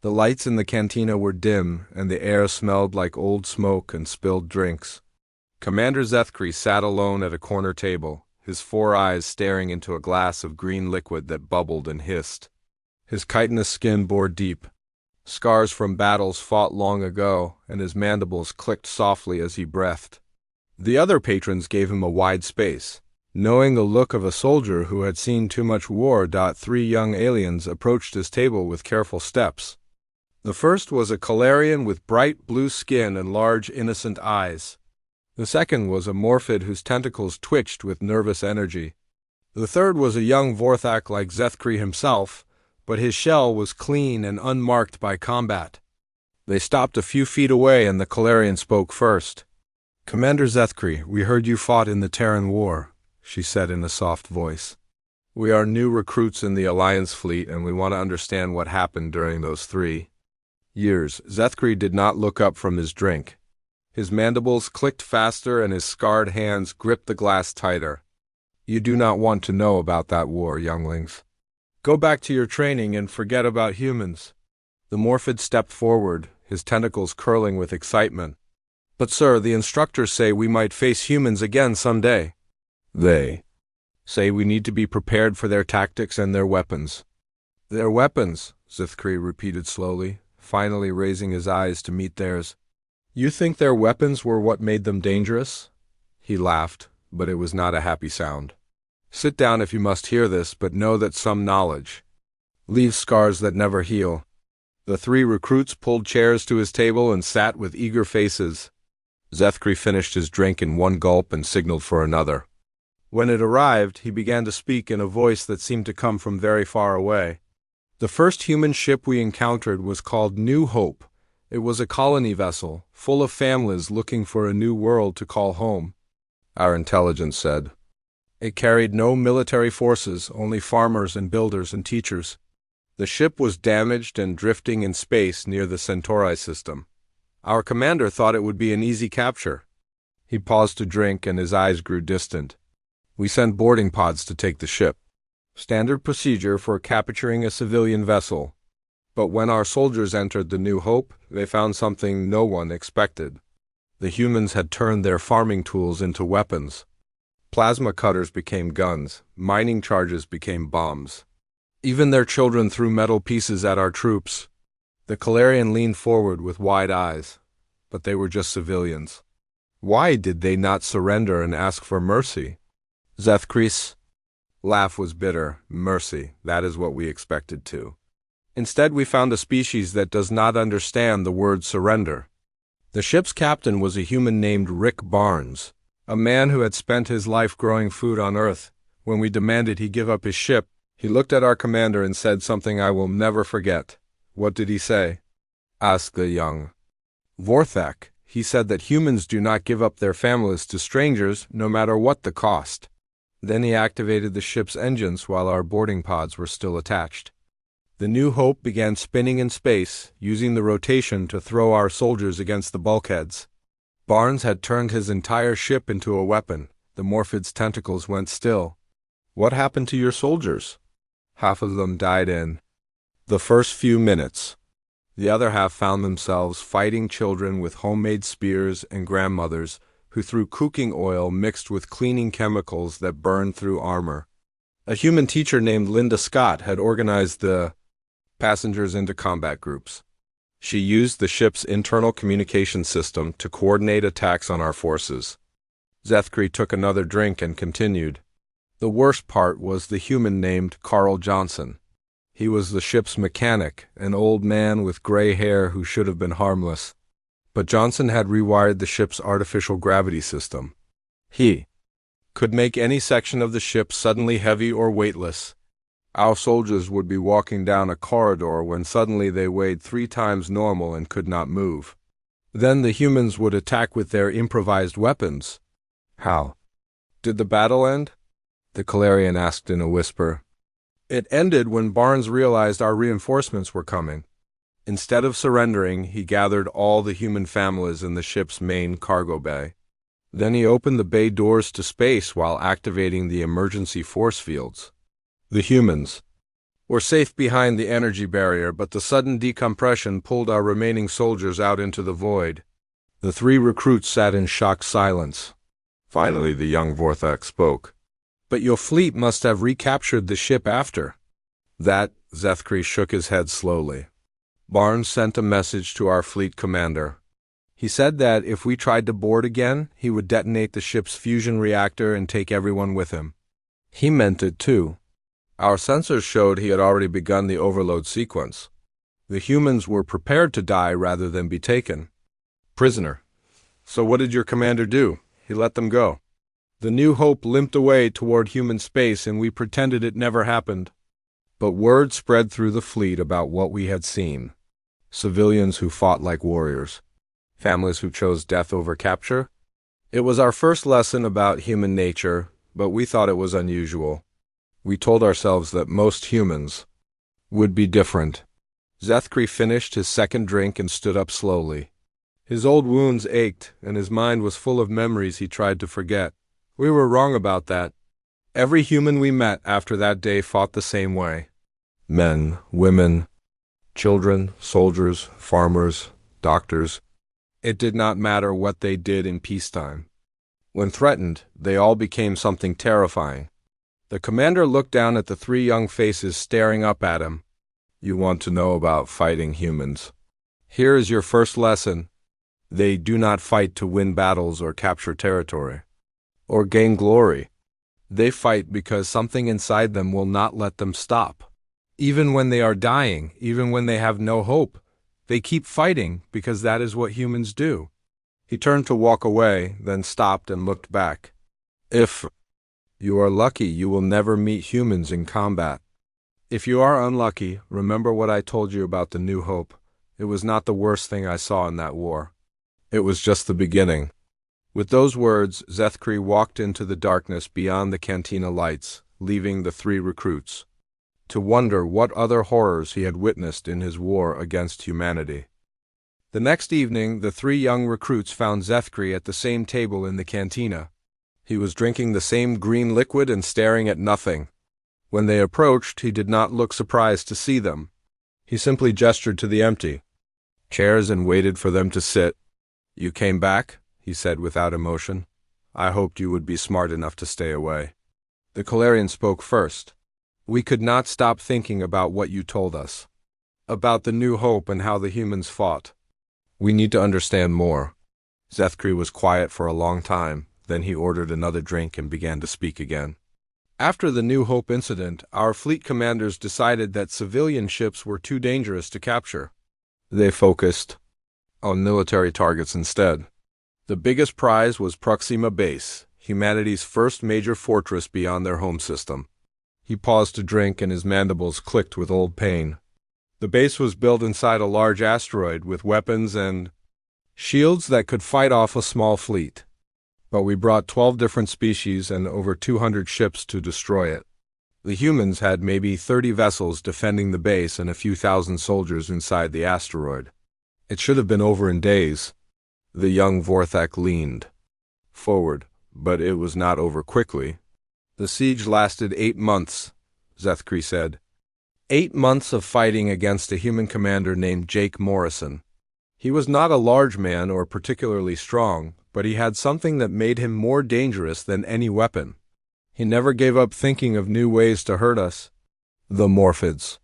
The lights in the cantina were dim, and the air smelled like old smoke and spilled drinks. Commander Zethkri sat alone at a corner table, his 4 eyes staring into a glass of green liquid that bubbled and hissed. His chitinous skin bore deep, scars from battles fought long ago, and his mandibles clicked softly as he breathed. The other patrons gave him a wide space. Knowing the look of a soldier who had seen too much war, 3 young aliens approached his table with careful steps. The first was a Calarian with bright blue skin and large innocent eyes. The second was a Morphid whose tentacles twitched with nervous energy. The third was a young Vorthak like Zethkri himself, but his shell was clean and unmarked by combat. They stopped a few feet away, and the Calarian spoke first. "Commander Zethkri, we heard you fought in the Terran War," she said in a soft voice. "We are new recruits in the Alliance fleet, and we want to understand what happened during those 3 years." Zethkri did not look up from his drink. His mandibles clicked faster and his scarred hands gripped the glass tighter. "You do not want to know about that war, younglings. Go back to your training and forget about humans." The Morphid stepped forward, his tentacles curling with excitement. "But sir, the instructors say we might face humans again someday." "They say we need to be prepared for their tactics and their weapons." "Their weapons," Zethkri repeated slowly, finally raising his eyes to meet theirs. "You think their weapons were what made them dangerous?" He laughed, but it was not a happy sound. "Sit down if you must hear this, but know that some knowledge leaves scars that never heal." The 3 recruits pulled chairs to his table and sat with eager faces. Zethkri finished his drink in one gulp and signaled for another. When it arrived, he began to speak in a voice that seemed to come from very far away. "The first human ship we encountered was called New Hope. It was a colony vessel, full of families looking for a new world to call home," our intelligence said. "It carried no military forces, only farmers and builders and teachers. The ship was damaged and drifting in space near the Centauri system. Our commander thought it would be an easy capture." He paused to drink, and his eyes grew distant. "We sent boarding pods to take the ship. Standard procedure for capturing a civilian vessel. But when our soldiers entered the New Hope, they found something no one expected. The humans had turned their farming tools into weapons. Plasma cutters became guns, mining charges became bombs. Even their children threw metal pieces at our troops." The Calarian leaned forward with wide eyes. "But they were just civilians. Why did they not surrender and ask for mercy?" Zethkri's laugh was bitter. "Mercy, that is what we expected too. Instead, we found a species that does not understand the word surrender." The ship's captain was a human named Rick Barnes, a man who had spent his life growing food on Earth. When we demanded he give up his ship, he looked at our commander and said something I will never forget. "What did he say?" asked the young Vorthak. "He said that humans do not give up their families to strangers, no matter what the cost." Then he activated the ship's engines while our boarding pods were still attached. The New Hope began spinning in space, using the rotation to throw our soldiers against the bulkheads. Barnes had turned his entire ship into a weapon. The Morphid's tentacles went still. "What happened to your soldiers?" "Half of them died in the first few minutes. The other half found themselves fighting children with homemade spears and grandmothers who threw cooking oil mixed with cleaning chemicals that burned through armor. A human teacher named Linda Scott had organized the passengers into combat groups. She used the ship's internal communication system to coordinate attacks on our forces." Zethkri took another drink and continued. "The worst part was the human named Carl Johnson. He was the ship's mechanic, an old man with gray hair who should have been harmless. But Johnson had rewired the ship's artificial gravity system. He could make any section of the ship suddenly heavy or weightless. Our soldiers would be walking down a corridor when suddenly they weighed 3 times normal and could not move. Then the humans would attack with their improvised weapons." "How did the battle end?" the Calarian asked in a whisper. "It ended when Barnes realized our reinforcements were coming. Instead of surrendering, he gathered all the human families in the ship's main cargo bay. Then he opened the bay doors to space while activating the emergency force fields. The humans We're safe behind the energy barrier, but the sudden decompression pulled our remaining soldiers out into the void. The three recruits sat in shocked silence. Finally, the young Vorthak spoke. But your fleet must have recaptured the ship after. That, Zethkri shook his head slowly. Barnes sent a message to our fleet commander. He said that if we tried to board again, he would detonate the ship's fusion reactor and take everyone with him. He meant it too. Our sensors showed he had already begun the overload sequence. The humans were prepared to die rather than be taken. Prisoner. So what did your commander do? He let them go. The New Hope limped away toward human space and we pretended it never happened. But word spread through the fleet about what we had seen. Civilians who fought like warriors. Families who chose death over capture. It was our first lesson about human nature, but we thought it was unusual. We told ourselves that most humans would be different. Zethkri finished his second drink and stood up slowly. His old wounds ached, and his mind was full of memories he tried to forget. We were wrong about that. Every human we met after that day fought the same way. Men, women, children, soldiers, farmers, doctors. It did not matter what they did in peacetime. When threatened, they all became something terrifying. The commander looked down at the three young faces staring up at him. You want to know about fighting humans? Here is your first lesson. They do not fight to win battles or capture territory, or gain glory. They fight because something inside them will not let them stop. Even when they are dying, even when they have no hope, they keep fighting because that is what humans do. He turned to walk away, then stopped and looked back. If you are lucky, you will never meet humans in combat. If you are unlucky, remember what I told you about the New Hope. It was not the worst thing I saw in that war. It was just the beginning. With those words, Zethkri walked into the darkness beyond the cantina lights, leaving the three recruits, to wonder what other horrors he had witnessed in his war against humanity. The next evening, the three young recruits found Zethkri at the same table in the cantina. He was drinking the same green liquid and staring at nothing. When they approached, he did not look surprised to see them. He simply gestured to the empty chairs and waited for them to sit. You came back, he said without emotion. I hoped you would be smart enough to stay away. The Calarian spoke first. We could not stop thinking about what you told us. About the New Hope and how the humans fought. We need to understand more. Zethkri was quiet for a long time, then he ordered another drink and began to speak again. After the New Hope incident, our fleet commanders decided that civilian ships were too dangerous to capture. They focused on military targets instead. The biggest prize was Proxima Base, humanity's first major fortress beyond their home system. He paused to drink and his mandibles clicked with old pain. The base was built inside a large asteroid with weapons and shields that could fight off a small fleet. But we brought 12 different species and over 200 ships to destroy it. The humans had maybe 30 vessels defending the base and a few thousand soldiers inside the asteroid. It should have been over in days. The young Vorthak leaned forward, but it was not over quickly. The siege lasted 8 months, Zethkri said. 8 months of fighting against a human commander named Jake Morrison. He was not a large man or particularly strong, but he had something that made him more dangerous than any weapon. He never gave up thinking of new ways to hurt us. The Morphids.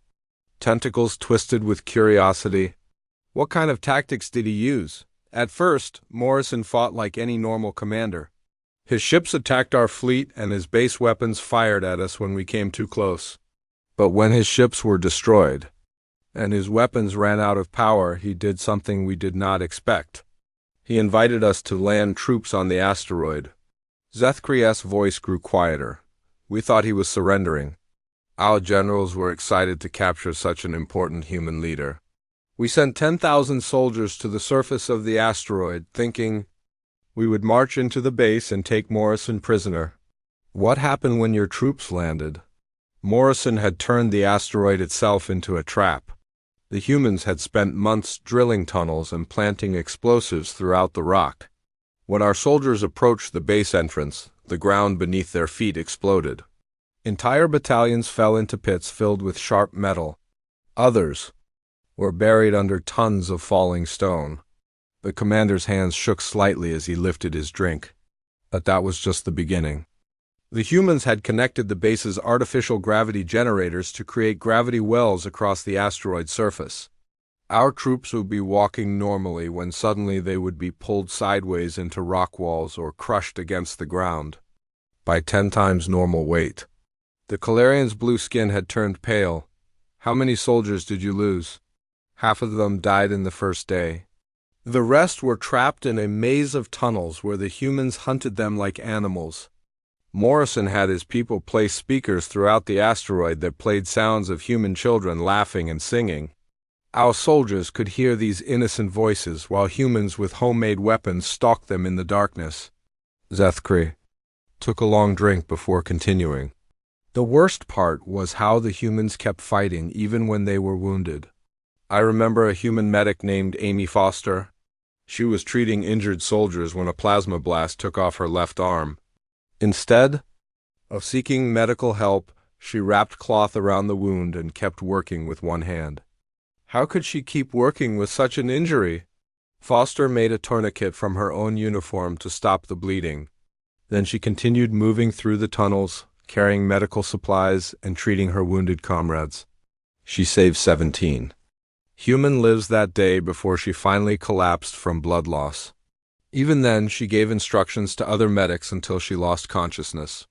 Tentacles twisted with curiosity. What kind of tactics did he use? At first, Morrison fought like any normal commander. His ships attacked our fleet and his base weapons fired at us when we came too close. But when his ships were destroyed, and his weapons ran out of power, he did something we did not expect. He invited us to land troops on the asteroid. Zethkri's voice grew quieter. We thought he was surrendering. Our generals were excited to capture such an important human leader. We sent 10,000 soldiers to the surface of the asteroid, thinking we would march into the base and take Morrison prisoner. What happened when your troops landed? Morrison had turned the asteroid itself into a trap. The humans had spent months drilling tunnels and planting explosives throughout the rock. When our soldiers approached the base entrance, the ground beneath their feet exploded. Entire battalions fell into pits filled with sharp metal. Others were buried under tons of falling stone. The commander's hands shook slightly as he lifted his drink. But that was just the beginning. The humans had connected the base's artificial gravity generators to create gravity wells across the asteroid surface. Our troops would be walking normally when suddenly they would be pulled sideways into rock walls or crushed against the ground by 10 times normal weight. The Calarians' blue skin had turned pale. How many soldiers did you lose? Half of them died in the first day. The rest were trapped in a maze of tunnels where the humans hunted them like animals. Morrison had his people place speakers throughout the asteroid that played sounds of human children laughing and singing. Our soldiers could hear these innocent voices while humans with homemade weapons stalked them in the darkness. Zethkri took a long drink before continuing. The worst part was how the humans kept fighting even when they were wounded. I remember a human medic named Amy Foster. She was treating injured soldiers when a plasma blast took off her left arm. Instead of seeking medical help, she wrapped cloth around the wound and kept working with one hand. How could she keep working with such an injury? Foster made a tourniquet from her own uniform to stop the bleeding. Then she continued moving through the tunnels, carrying medical supplies and treating her wounded comrades. She saved 17 human lives that day before she finally collapsed from blood loss. Even then, she gave instructions to other medics until she lost consciousness.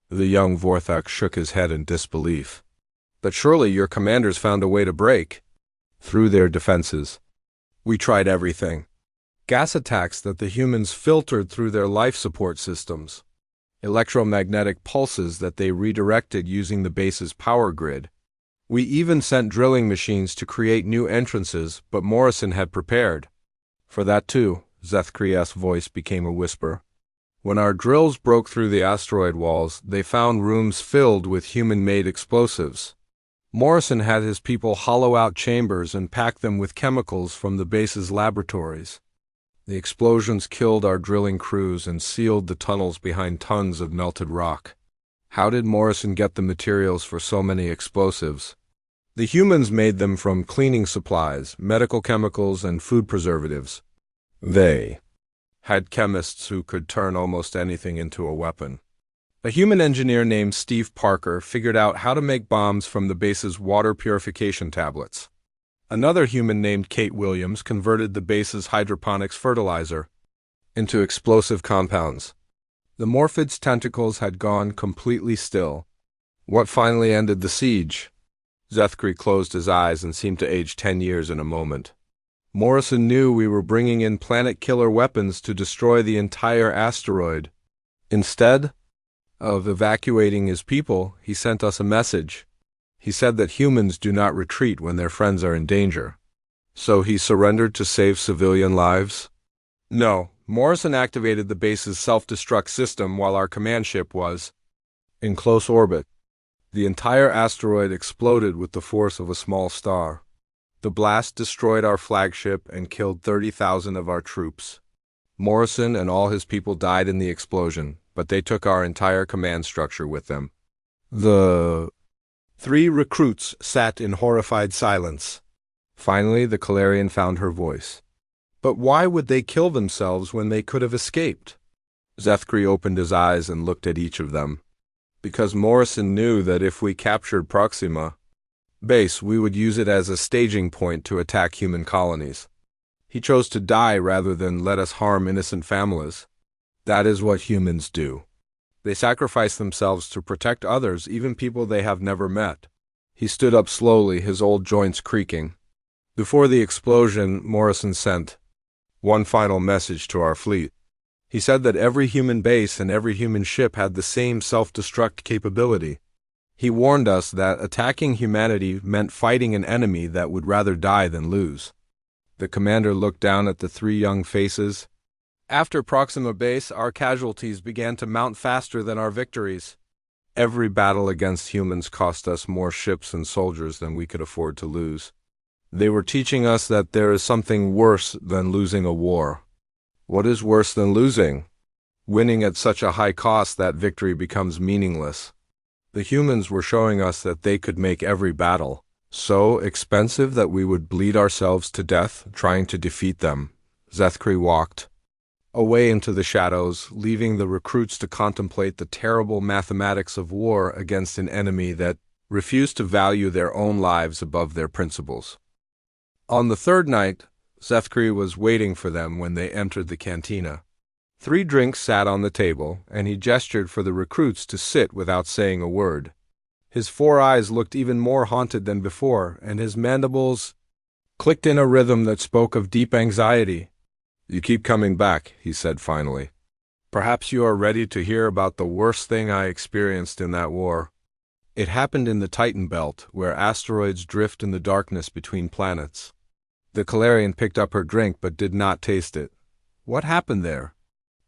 The young Vorthak shook his head in disbelief. But surely your commanders found a way to break through their defenses. We tried everything. Gas attacks that the humans filtered through their life support systems. Electromagnetic pulses that they redirected using the base's power grid. We even sent drilling machines to create new entrances, but Morrison had prepared for that too. Zethkri's voice became a whisper. When our drills broke through the asteroid walls, they found rooms filled with human-made explosives. Morrison had his people hollow out chambers and pack them with chemicals from the base's laboratories. The explosions killed our drilling crews and sealed the tunnels behind tons of melted rock. How did Morrison get the materials for so many explosives? The humans made them from cleaning supplies, medical chemicals, and food preservatives. They had chemists who could turn almost anything into a weapon. A human engineer named Steve Parker figured out how to make bombs from the base's water purification tablets. Another human named Kate Williams converted the base's hydroponics fertilizer into explosive compounds. The Morphid's tentacles had gone completely still. What finally ended the siege? Zethkri closed his eyes and seemed to age 10 years in a moment. Morrison knew we were bringing in planet-killer weapons to destroy the entire asteroid. Instead of evacuating his people, he sent us a message. He said that humans do not retreat when their friends are in danger. So he surrendered to save civilian lives? No, Morrison activated the base's self-destruct system while our command ship was in close orbit. The entire asteroid exploded with the force of a small star. The blast destroyed our flagship and killed 30,000 of our troops. Morrison and all his people died in the explosion, but they took our entire command structure with them. The 3 recruits sat in horrified silence. Finally, the Calarian found her voice. But why would they kill themselves when they could have escaped? Zethkri opened his eyes and looked at each of them. Because Morrison knew that if we captured Proxima Base, we would use it as a staging point to attack human colonies. He chose to die rather than let us harm innocent families. That is what humans do. They sacrifice themselves to protect others, even people they have never met. He stood up slowly, his old joints creaking. Before the explosion, Morrison sent one final message to our fleet. He said that every human base and every human ship had the same self-destruct capability. He warned us that attacking humanity meant fighting an enemy that would rather die than lose. The commander looked down at the 3 young faces. After Proxima Base, our casualties began to mount faster than our victories. Every battle against humans cost us more ships and soldiers than we could afford to lose. They were teaching us that there is something worse than losing a war. What is worse than losing? Winning at such a high cost that victory becomes meaningless. The humans were showing us that they could make every battle so expensive that we would bleed ourselves to death trying to defeat them. Zethkri walked away into the shadows, leaving the recruits to contemplate the terrible mathematics of war against an enemy that refused to value their own lives above their principles. On the third night, Zethkri was waiting for them when they entered the cantina. 3 drinks sat on the table, and he gestured for the recruits to sit without saying a word. His 4 eyes looked even more haunted than before, and his mandibles clicked in a rhythm that spoke of deep anxiety. "You keep coming back," he said finally. "Perhaps you are ready to hear about the worst thing I experienced in that war." It happened in the Titan Belt, where asteroids drift in the darkness between planets. The Calarian picked up her drink but did not taste it. "What happened there?"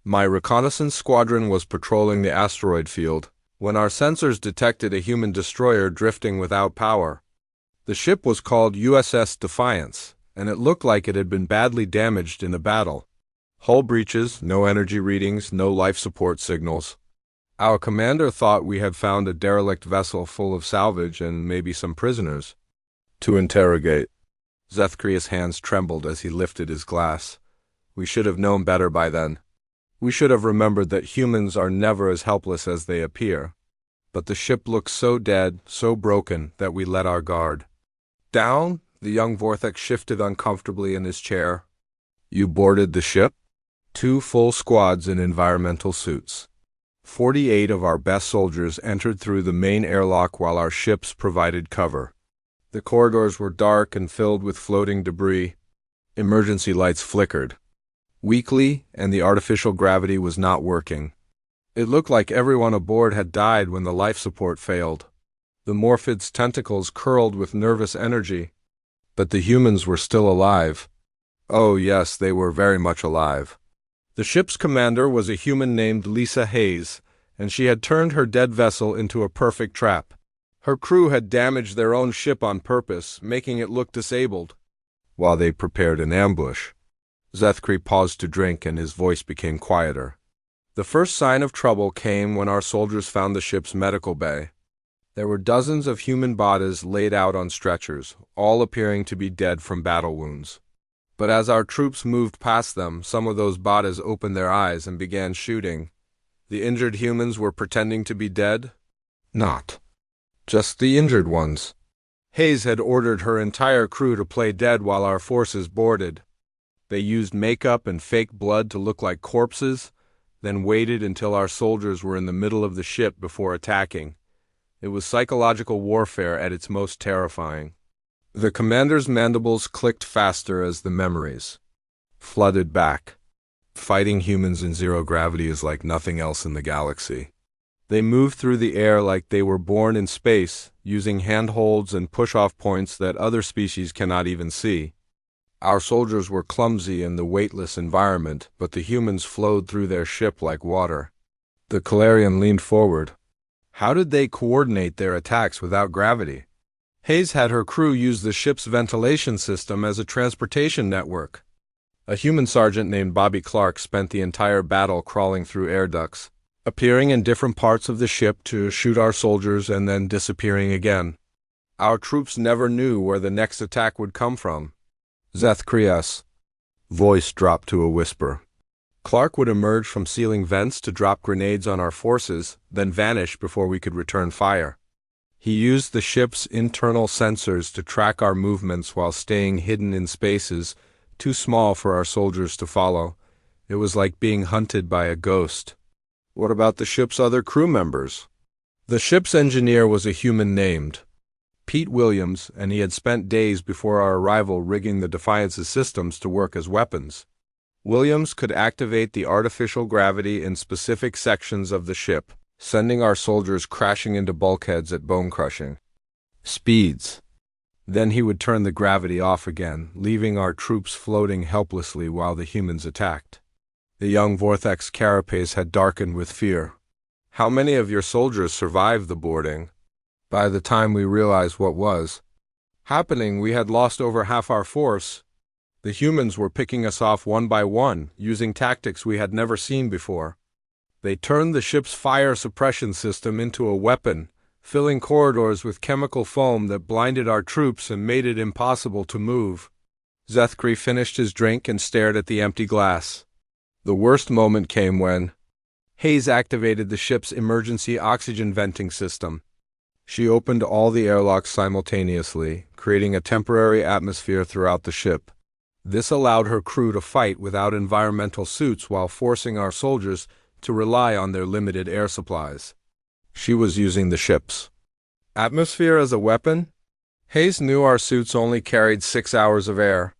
"My reconnaissance squadron was patrolling the asteroid field when our sensors detected a human destroyer drifting without power. The ship was called USS Defiance, and it looked like it had been badly damaged in a battle. Hull breaches, no energy readings, no life support signals. Our commander thought we had found a derelict vessel full of salvage and maybe some prisoners to interrogate." Zethkri's hands trembled as he lifted his glass. "We should have known better by then. We should have remembered that humans are never as helpless as they appear. But the ship looked so dead, so broken, that we let our guard down." The young Vortex shifted uncomfortably in his chair. "You boarded the ship?" 2 full squads in environmental suits. 48 of our best soldiers entered through the main airlock while our ships provided cover. The corridors were dark and filled with floating debris. Emergency lights flickered weakly, and the artificial gravity was not working. It looked like everyone aboard had died when the life support failed. The Morphid's tentacles curled with nervous energy. But the humans were still alive. Oh yes, they were very much alive. The ship's commander was a human named Lisa Hayes, and she had turned her dead vessel into a perfect trap. Her crew had damaged their own ship on purpose, making it look disabled, while they prepared an ambush. Zethkri paused to drink, and his voice became quieter. The first sign of trouble came when our soldiers found the ship's medical bay. There were dozens of human bodies laid out on stretchers, all appearing to be dead from battle wounds. But as our troops moved past them, some of those bodies opened their eyes and began shooting. The injured humans were pretending to be dead? Not just the injured ones. Hayes had ordered her entire crew to play dead while our forces boarded. They used makeup and fake blood to look like corpses, then waited until our soldiers were in the middle of the ship before attacking. It was psychological warfare at its most terrifying. The commander's mandibles clicked faster as the memories flooded back. Fighting humans in zero gravity is like nothing else in the galaxy. They moved through the air like they were born in space, using handholds and push-off points that other species cannot even see. Our soldiers were clumsy in the weightless environment, but the humans flowed through their ship like water. The Calarian leaned forward. How did they coordinate their attacks without gravity? Hayes had her crew use the ship's ventilation system as a transportation network. A human sergeant named Bobby Clark spent the entire battle crawling through air ducts, appearing in different parts of the ship to shoot our soldiers and then disappearing again. Our troops never knew where the next attack would come from. Zethkri's voice dropped to a whisper. Clark would emerge from ceiling vents to drop grenades on our forces, then vanish before we could return fire. He used the ship's internal sensors to track our movements while staying hidden in spaces too small for our soldiers to follow. It was like being hunted by a ghost. What about the ship's other crew members? The ship's engineer was a human named Pete Williams, and he had spent days before our arrival rigging the Defiance's systems to work as weapons. Williams could activate the artificial gravity in specific sections of the ship, sending our soldiers crashing into bulkheads at bone-crushing speeds. Then he would turn the gravity off again, leaving our troops floating helplessly while the humans attacked. The young Vortex carapace had darkened with fear. How many of your soldiers survived the boarding? By the time we realized what was happening, we had lost over half our force. The humans were picking us off one by one, using tactics we had never seen before. They turned the ship's fire suppression system into a weapon, filling corridors with chemical foam that blinded our troops and made it impossible to move. Zethkri finished his drink and stared at the empty glass. The worst moment came when Hayes activated the ship's emergency oxygen venting system. She opened all the airlocks simultaneously, creating a temporary atmosphere throughout the ship. This allowed her crew to fight without environmental suits while forcing our soldiers to rely on their limited air supplies. She was using the ship's atmosphere as a weapon? Hayes knew our suits only carried 6 hours of air.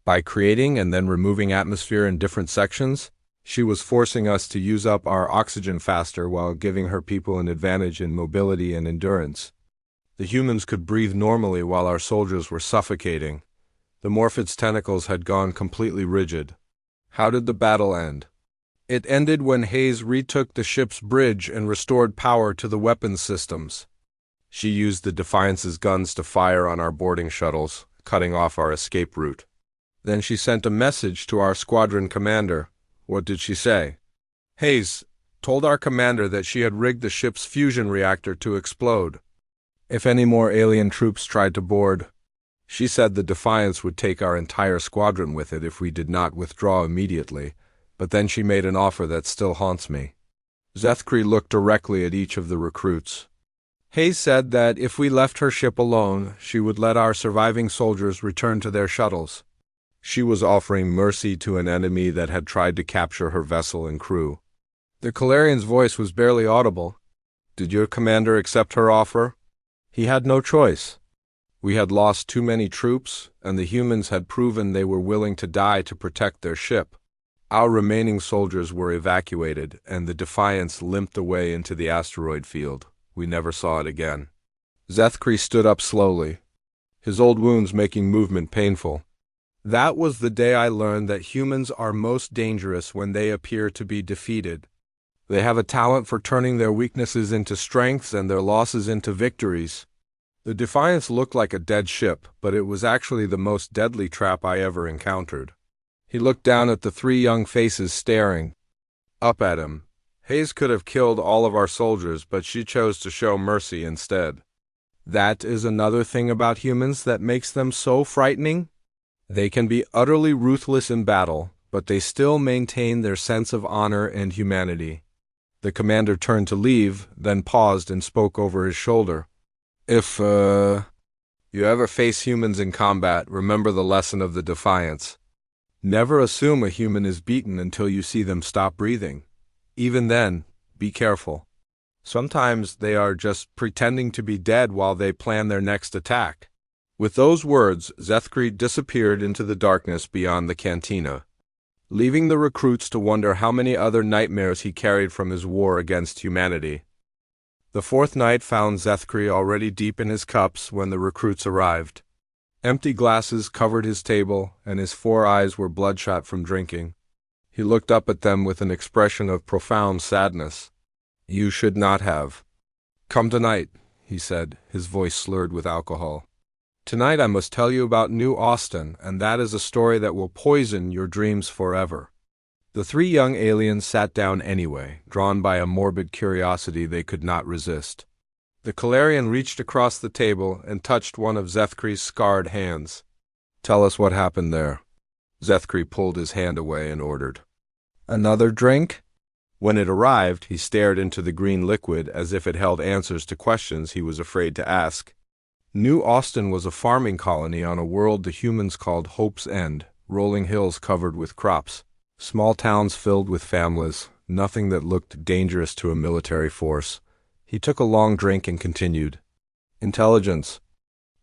By creating and then removing atmosphere in different sections, she was forcing us to use up our oxygen faster while giving her people an advantage in mobility and endurance. The humans could breathe normally while our soldiers were suffocating. The Morphid's tentacles had gone completely rigid. How did the battle end? It ended when Hayes retook the ship's bridge and restored power to the weapons systems. She used the Defiance's guns to fire on our boarding shuttles, cutting off our escape route. Then she sent a message to our squadron commander. What did she say? Hayes told our commander that she had rigged the ship's fusion reactor to explode if any more alien troops tried to board. She said the Defiance would take our entire squadron with it if we did not withdraw immediately, but then she made an offer that still haunts me. Zethkri looked directly at each of the recruits. Hayes said that if we left her ship alone, she would let our surviving soldiers return to their shuttles. She was offering mercy to an enemy that had tried to capture her vessel and crew. The Calarian's voice was barely audible. Did your commander accept her offer? He had no choice. We had lost too many troops, and the humans had proven they were willing to die to protect their ship. Our remaining soldiers were evacuated, and the Defiance limped away into the asteroid field. We never saw it again. Zethkri stood up slowly, his old wounds making movement painful. That was the day I learned that humans are most dangerous when they appear to be defeated. They have a talent for turning their weaknesses into strengths and their losses into victories. The Defiance looked like a dead ship, but it was actually the most deadly trap I ever encountered. He looked down at the 3 young faces staring up at him. Hayes could have killed all of our soldiers, but she chose to show mercy instead. That is another thing about humans that makes them so frightening. They can be utterly ruthless in battle, but they still maintain their sense of honor and humanity. The commander turned to leave, then paused and spoke over his shoulder. If, you ever face humans in combat, remember the lesson of the Defiance. Never assume a human is beaten until you see them stop breathing. Even then, be careful. Sometimes they are just pretending to be dead while they plan their next attack. With those words, Zethkri disappeared into the darkness beyond the cantina, leaving the recruits to wonder how many other nightmares he carried from his war against humanity. The 4th night found Zethkri already deep in his cups when the recruits arrived. Empty glasses covered his table, and his 4 eyes were bloodshot from drinking. He looked up at them with an expression of profound sadness. You should not have come tonight, he said, his voice slurred with alcohol. Tonight I must tell you about New Austin, and that is a story that will poison your dreams forever. The 3 young aliens sat down anyway, drawn by a morbid curiosity they could not resist. The Calarian reached across the table and touched one of Zethkri's scarred hands. Tell us what happened there. Zethkri pulled his hand away and ordered. Another drink? When it arrived, he stared into the green liquid as if it held answers to questions he was afraid to ask. New Austin was a farming colony on a world the humans called Hope's End, rolling hills covered with crops, small towns filled with families, nothing that looked dangerous to a military force. He took a long drink and continued. Intelligence.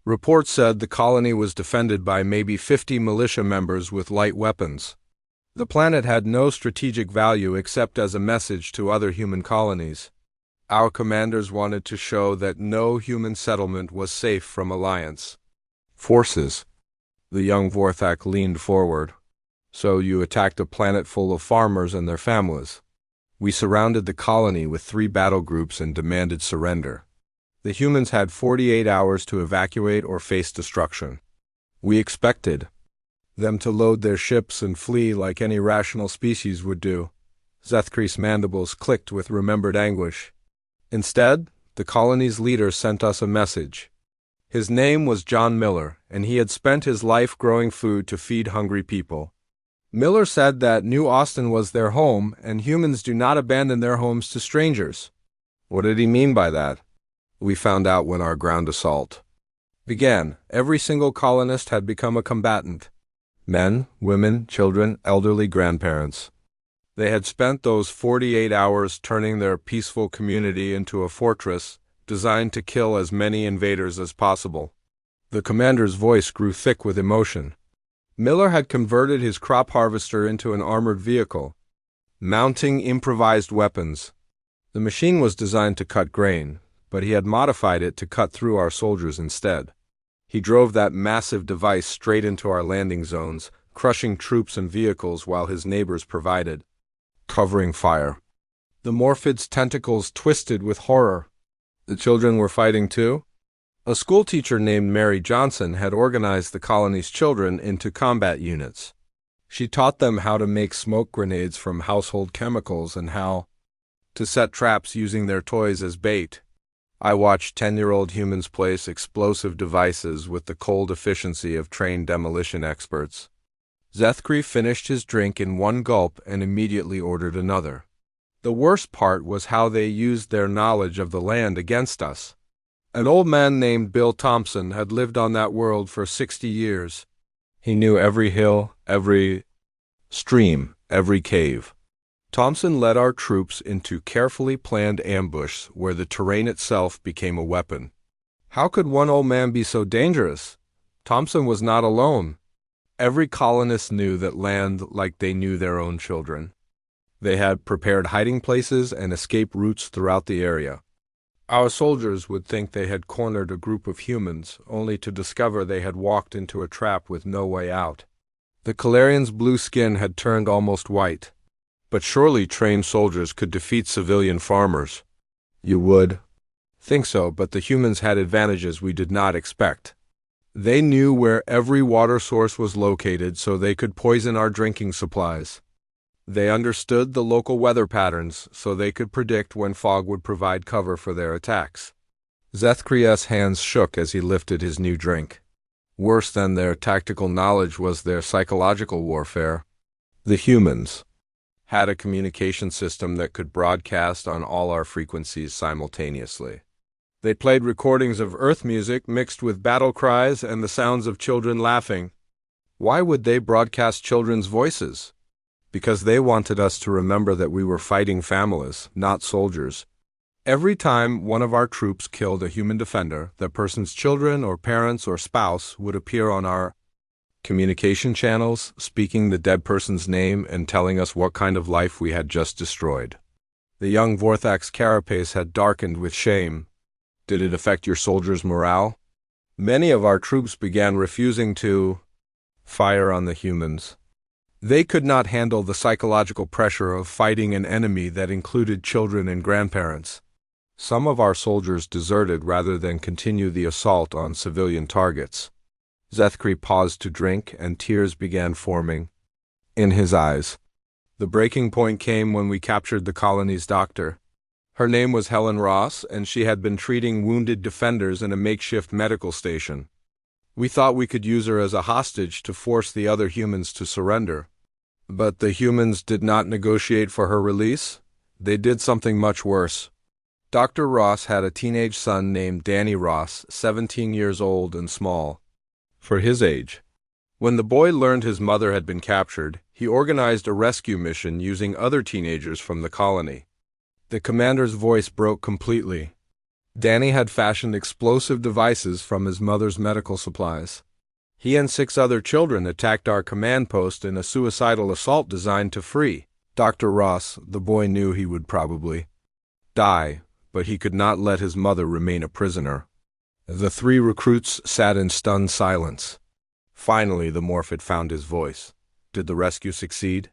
Reports said the colony was defended by maybe 50 militia members with light weapons. The planet had no strategic value except as a message to other human colonies. Our commanders wanted to show that no human settlement was safe from alliance forces. The young Vorthak leaned forward. So you attacked a planet full of farmers and their families. We surrounded the colony with 3 battle groups and demanded surrender. The humans had 48 hours to evacuate or face destruction. We expected them to load their ships and flee like any rational species would do. Zethkri's mandibles clicked with remembered anguish. Instead, The colony's leader sent us a message. His name was John Miller, and he had spent his life growing food to feed hungry people. Miller said that New Austin was their home, and humans do not abandon their homes to strangers. What did he mean by that? We found out when our ground assault began. Every single colonist had become a combatant. Men, women, children, elderly grandparents. They had spent those 48 hours turning their peaceful community into a fortress designed to kill as many invaders as possible. The commander's voice grew thick with emotion. Miller had converted his crop harvester into an armored vehicle, mounting improvised weapons. The machine was designed to cut grain, but he had modified it to cut through our soldiers instead. He drove that massive device straight into our landing zones, crushing troops and vehicles while his neighbors provided covering fire. The Morphid's tentacles twisted with horror. The children were fighting too? A schoolteacher named Mary Johnson had organized the colony's children into combat units. She taught them how to make smoke grenades from household chemicals and how to set traps using their toys as bait. I watched 10-year-old humans place explosive devices with the cold efficiency of trained demolition experts. Zethkri finished his drink in one gulp and immediately ordered another. The worst part was how they used their knowledge of the land against us. An old man named Bill Thompson had lived on that world for 60 years. He knew every hill, every stream, every cave. Thompson led our troops into carefully planned ambush where the terrain itself became a weapon. How could one old man be so dangerous? Thompson was not alone. Every colonist knew that land like they knew their own children. They had prepared hiding places and escape routes throughout the area. Our soldiers would think they had cornered a group of humans, only to discover they had walked into a trap with no way out. The Calarians' blue skin had turned almost white. But surely trained soldiers could defeat civilian farmers. You would think so, but the humans had advantages we did not expect. They knew where every water source was located so they could poison our drinking supplies. They understood the local weather patterns so they could predict when fog would provide cover for their attacks. Zethkri's hands shook as he lifted his new drink. Worse than their tactical knowledge was their psychological warfare. The humans had a communication system that could broadcast on all our frequencies simultaneously. They played recordings of Earth music mixed with battle cries and the sounds of children laughing. Why would they broadcast children's voices? Because they wanted us to remember that we were fighting families, not soldiers. Every time one of our troops killed a human defender, that person's children or parents or spouse would appear on our communication channels, speaking the dead person's name and telling us what kind of life we had just destroyed. The young Vorthak's carapace had darkened with shame. Did it affect your soldiers' morale? Many of our troops began refusing to fire on the humans. They could not handle the psychological pressure of fighting an enemy that included children and grandparents. Some of our soldiers deserted rather than continue the assault on civilian targets. Zethkri paused to drink, and tears began forming in his eyes. The breaking point came when we captured the colony's doctor. Her name was Helen Ross, and she had been treating wounded defenders in a makeshift medical station. We thought we could use her as a hostage to force the other humans to surrender. But the humans did not negotiate for her release. They did something much worse. Dr. Ross had a teenage son named Danny Ross, 17 years old and small for his age. When the boy learned his mother had been captured, he organized a rescue mission using other teenagers from the colony. The commander's voice broke completely. Danny had fashioned explosive devices from his mother's medical supplies. He and 6 other children attacked our command post in a suicidal assault designed to free Dr. Ross. The boy knew he would probably die, but he could not let his mother remain a prisoner. The 3 recruits sat in stunned silence. Finally, the Morphid found his voice. Did the rescue succeed?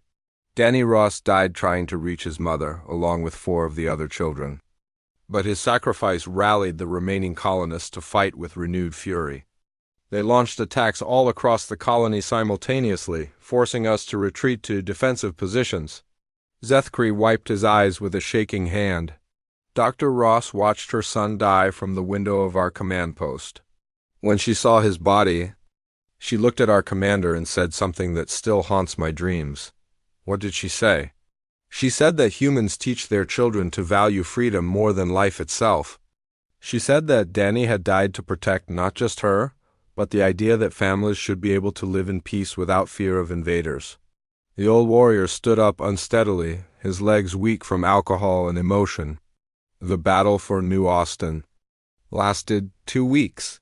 Danny Ross died trying to reach his mother, along with 4 of the other children. But his sacrifice rallied the remaining colonists to fight with renewed fury. They launched attacks all across the colony simultaneously, forcing us to retreat to defensive positions. Zethkri wiped his eyes with a shaking hand. Dr. Ross watched her son die from the window of our command post. When she saw his body, she looked at our commander and said something that still haunts my dreams. What did she say? She said that humans teach their children to value freedom more than life itself. She said that Danny had died to protect not just her, but the idea that families should be able to live in peace without fear of invaders. The old warrior stood up unsteadily, his legs weak from alcohol and emotion. The battle for New Austin lasted 2 weeks.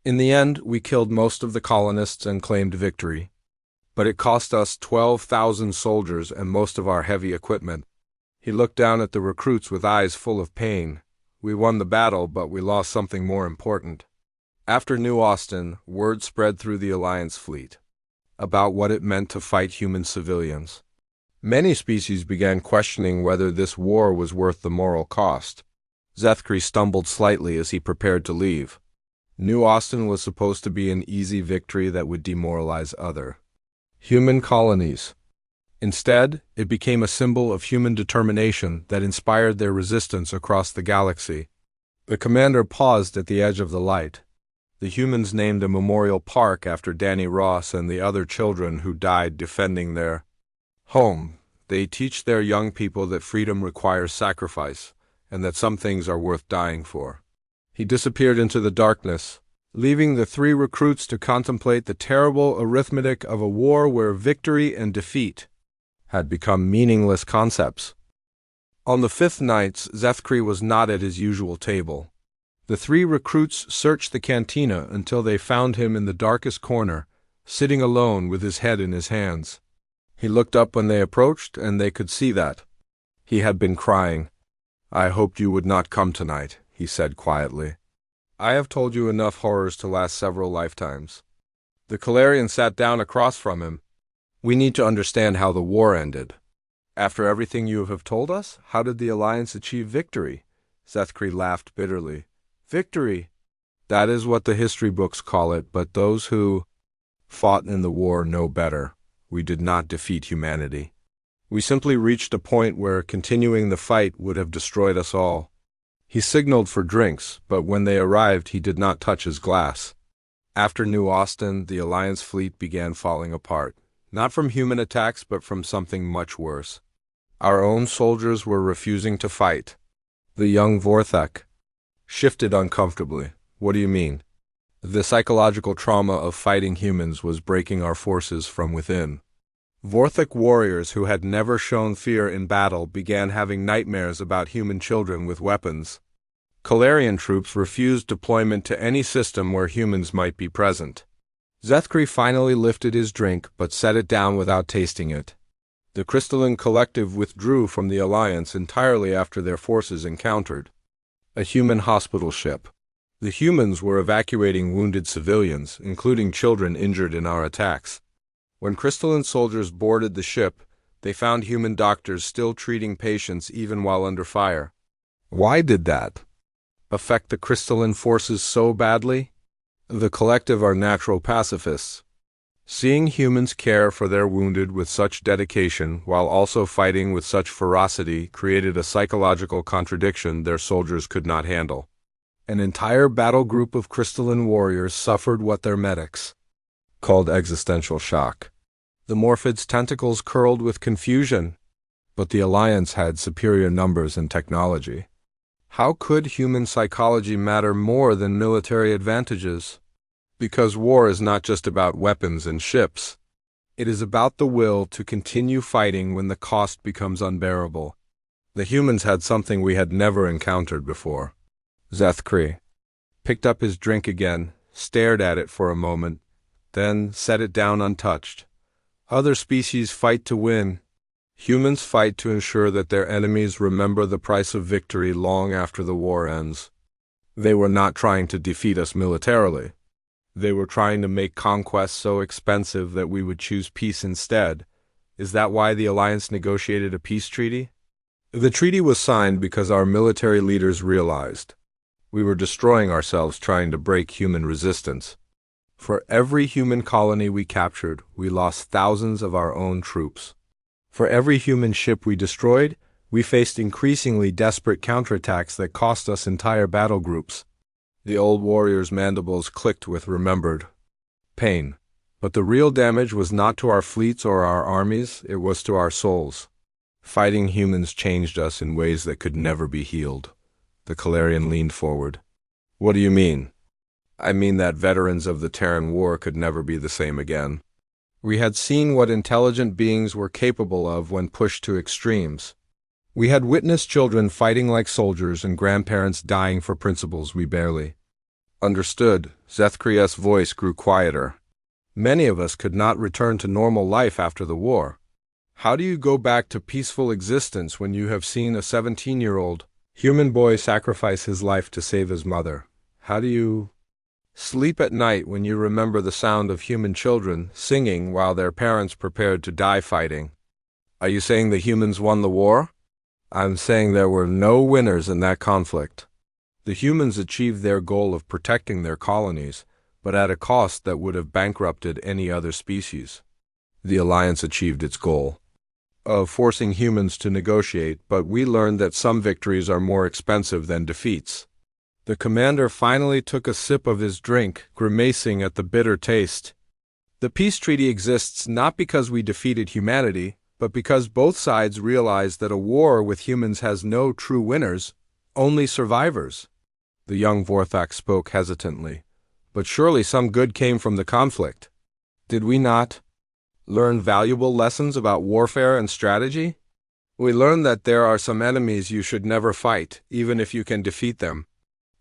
In the end, we killed most of the colonists and claimed victory. But it cost us 12,000 soldiers and most of our heavy equipment. He looked down at the recruits with eyes full of pain. We won the battle, but we lost something more important. After New Austin, word spread through the Alliance fleet about what it meant to fight human civilians. Many species began questioning whether this war was worth the moral cost. Zethkri stumbled slightly as he prepared to leave. New Austin was supposed to be an easy victory that would demoralize other human colonies. Instead, it became a symbol of human determination that inspired their resistance across the galaxy. The commander paused at the edge of the light. The humans named a memorial park after Danny Ross and the other children who died defending their home. They teach their young people that freedom requires sacrifice, and that some things are worth dying for. He disappeared into the darkness, leaving the 3 recruits to contemplate the terrible arithmetic of a war where victory and defeat had become meaningless concepts. On the 5th night, Zethkri was not at his usual table. The 3 recruits searched the cantina until they found him in the darkest corner, sitting alone with his head in his hands. He looked up when they approached, and they could see that he had been crying. "I hoped you would not come tonight," he said quietly. "I have told you enough horrors to last several lifetimes." The Calarian sat down across from him. "We need to understand how the war ended." "After everything you have told us, how did the Alliance achieve victory?" Zethkri laughed bitterly. "Victory? That is what the history books call it, but those who fought in the war know better. We did not defeat humanity. We simply reached a point where continuing the fight would have destroyed us all." He signaled for drinks, but when they arrived he did not touch his glass. After New Austin, the Alliance fleet began falling apart, not from human attacks but from something much worse. Our own soldiers were refusing to fight. The young Vorthek shifted uncomfortably. "What do you mean?" "The psychological trauma of fighting humans was breaking our forces from within." Vorthek warriors who had never shown fear in battle began having nightmares about human children with weapons. Calarian troops refused deployment to any system where humans might be present. Zethkri finally lifted his drink but set it down without tasting it. The Crystalline Collective withdrew from the Alliance entirely after their forces encountered a human hospital ship. The humans were evacuating wounded civilians, including children injured in our attacks. When Crystalline soldiers boarded the ship, they found human doctors still treating patients even while under fire. Why did that affect the Crystalline forces so badly? The Collective are natural pacifists. Seeing humans care for their wounded with such dedication while also fighting with such ferocity created a psychological contradiction their soldiers could not handle. An entire battle group of Crystalline warriors suffered what their medics called existential shock. The Morphid's tentacles curled with confusion, but the Alliance had superior numbers and technology. How could human psychology matter more than military advantages? Because war is not just about weapons and ships. It is about the will to continue fighting when the cost becomes unbearable. The humans had something we had never encountered before. Zethkri picked up his drink again, stared at it for a moment, then set it down untouched. Other species fight to win. Humans fight to ensure that their enemies remember the price of victory long after the war ends. They were not trying to defeat us militarily. They were trying to make conquest so expensive that we would choose peace instead. Is that why the Alliance negotiated a peace treaty? The treaty was signed because our military leaders realized we were destroying ourselves trying to break human resistance. For every human colony we captured, we lost thousands of our own troops. For every human ship we destroyed, We faced increasingly desperate counterattacks that cost us entire battle groups. The old warrior's mandibles clicked with remembered pain. But the real damage was not to our fleets or our armies, it was to our souls. Fighting humans changed us in ways that could never be healed. The Calarian leaned forward. What do you mean? I mean that veterans of the Terran War could never be the same again. We had seen what intelligent beings were capable of when pushed to extremes. We had witnessed children fighting like soldiers and grandparents dying for principles we barely understood. Zethkri's voice grew quieter. Many of us could not return to normal life after the war. How do you go back to peaceful existence when you have seen a 17-year-old human boy sacrifice his life to save his mother? How do you sleep at night when you remember the sound of human children singing while their parents prepared to die fighting? Are you saying the humans won the war? I'm saying there were no winners in that conflict. The humans achieved their goal of protecting their colonies, but at a cost that would have bankrupted any other species. The Alliance achieved its goal of forcing humans to negotiate, but we learned that some victories are more expensive than defeats. The commander finally took a sip of his drink, grimacing at the bitter taste. The peace treaty exists not because we defeated humanity, but because both sides realized that a war with humans has no true winners, only survivors. The young Vorthak spoke hesitantly. But surely some good came from the conflict. Did we not learn valuable lessons about warfare and strategy? We learned that there are some enemies you should never fight, even if you can defeat them.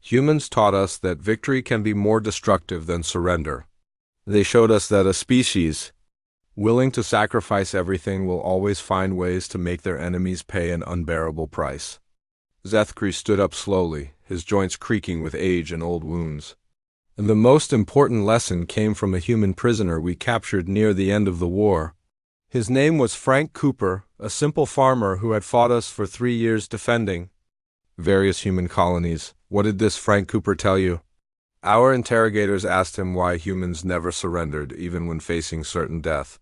Humans taught us that victory can be more destructive than surrender. They showed us that a species willing to sacrifice everything will always find ways to make their enemies pay an unbearable price. Zethkri stood up slowly, his joints creaking with age and old wounds. And the most important lesson came from a human prisoner we captured near the end of the war. His name was Frank Cooper, a simple farmer who had fought us for 3 years defending various human colonies. What did this Frank Cooper tell you? Our interrogators asked him why humans never surrendered, even when facing certain death.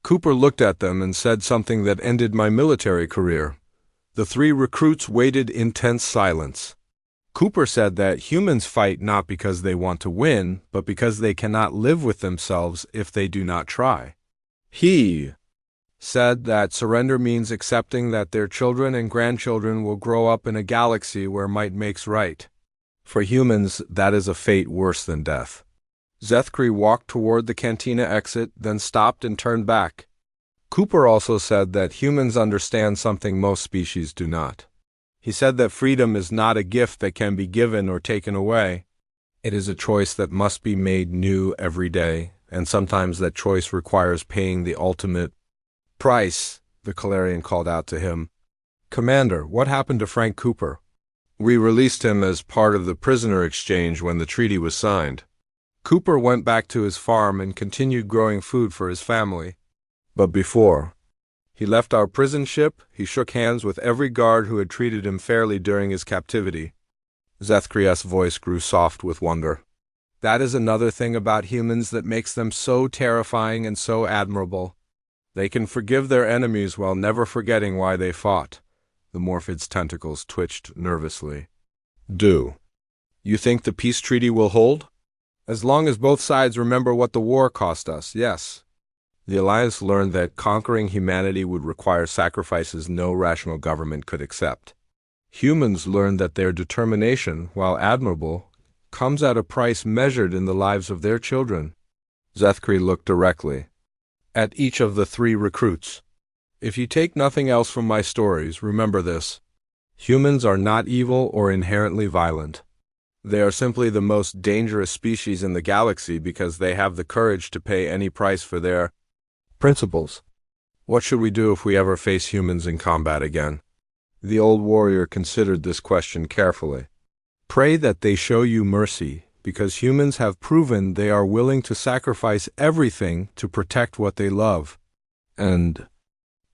Cooper looked at them and said something that ended my military career. The 3 recruits waited in tense silence. Cooper said that humans fight not because they want to win, but because they cannot live with themselves if they do not try. He said that surrender means accepting that their children and grandchildren will grow up in a galaxy where might makes right. For humans, that is a fate worse than death. Zethkri walked toward the cantina exit, then stopped and turned back. Cooper also said that humans understand something most species do not. He said that freedom is not a gift that can be given or taken away. It is a choice that must be made new every day, and sometimes that choice requires paying the ultimate price. The Calarian called out to him. Commander, what happened to Frank Cooper? We released him as part of the prisoner exchange when the treaty was signed. Cooper went back to his farm and continued growing food for his family. But before he left our prison ship, he shook hands with every guard who had treated him fairly during his captivity. Zethkri's voice grew soft with wonder. That is another thing about humans that makes them so terrifying and so admirable. They can forgive their enemies while never forgetting why they fought. The Morphid's tentacles twitched nervously. Do you think the peace treaty will hold? As long as both sides remember what the war cost us, yes. The Alliance learned that conquering humanity would require sacrifices no rational government could accept. Humans learned that their determination, while admirable, comes at a price measured in the lives of their children. Zethkri looked directly at each of the 3 recruits. If you take nothing else from my stories, remember this. Humans are not evil or inherently violent. They are simply the most dangerous species in the galaxy because they have the courage to pay any price for their principles. What should we do if we ever face humans in combat again? The old warrior considered this question carefully. Pray that they show you mercy, because humans have proven they are willing to sacrifice everything to protect what they love. And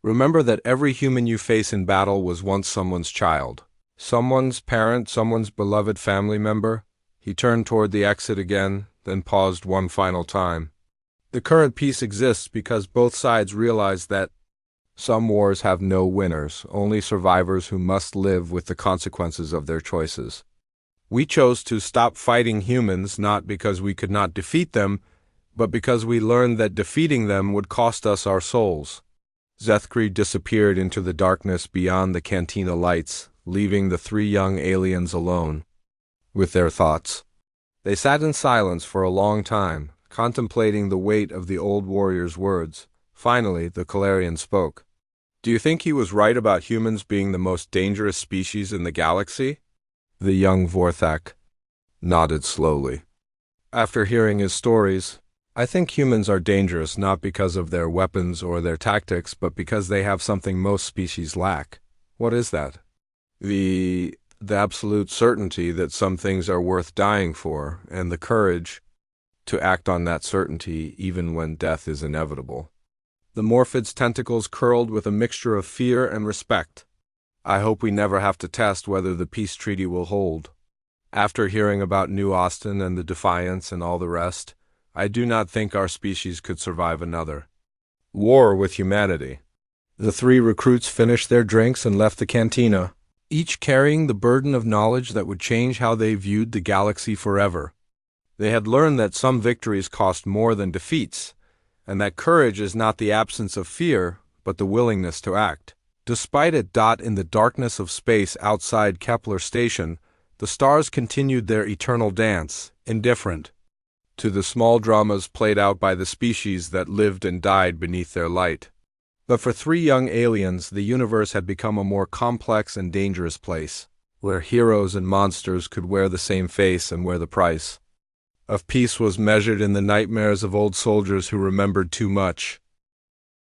remember that every human you face in battle was once someone's child, someone's parent, someone's beloved family member. He turned toward the exit again, then paused one final time. The current peace exists because both sides realize that Some wars have no winners, only survivors who must live with the consequences of their choices. We chose to stop fighting humans not because we could not defeat them, but because we learned that defeating them would cost us our souls. Zethkri disappeared into the darkness beyond the cantina lights, leaving the three young aliens alone with their thoughts. They sat in silence for a long time, contemplating the weight of the old warrior's words. Finally, the Calarian spoke. "Do you think he was right about humans being the most dangerous species in the galaxy?" The young Vorthak nodded slowly. "After hearing his stories, I think humans are dangerous not because of their weapons or their tactics, but because they have something most species lack." "What is that?" The absolute certainty that some things are worth dying for, and the courage to act on that certainty even when death is inevitable." The Morphid's tentacles curled with a mixture of fear and respect. "I hope we never have to test whether the peace treaty will hold. After hearing about New Austin and the Defiance and all the rest, I do not think our species could survive another war with humanity." The three recruits finished their drinks and left the cantina, each carrying the burden of knowledge that would change how they viewed the galaxy forever. They had learned that some victories cost more than defeats, and that courage is not the absence of fear, but the willingness to act. Despite it, in the darkness of space outside Kepler Station, the stars continued their eternal dance, indifferent to the small dramas played out by the species that lived and died beneath their light. But for three young aliens, the universe had become a more complex and dangerous place, where heroes and monsters could wear the same face, and where the price of peace was measured in the nightmares of old soldiers who remembered too much.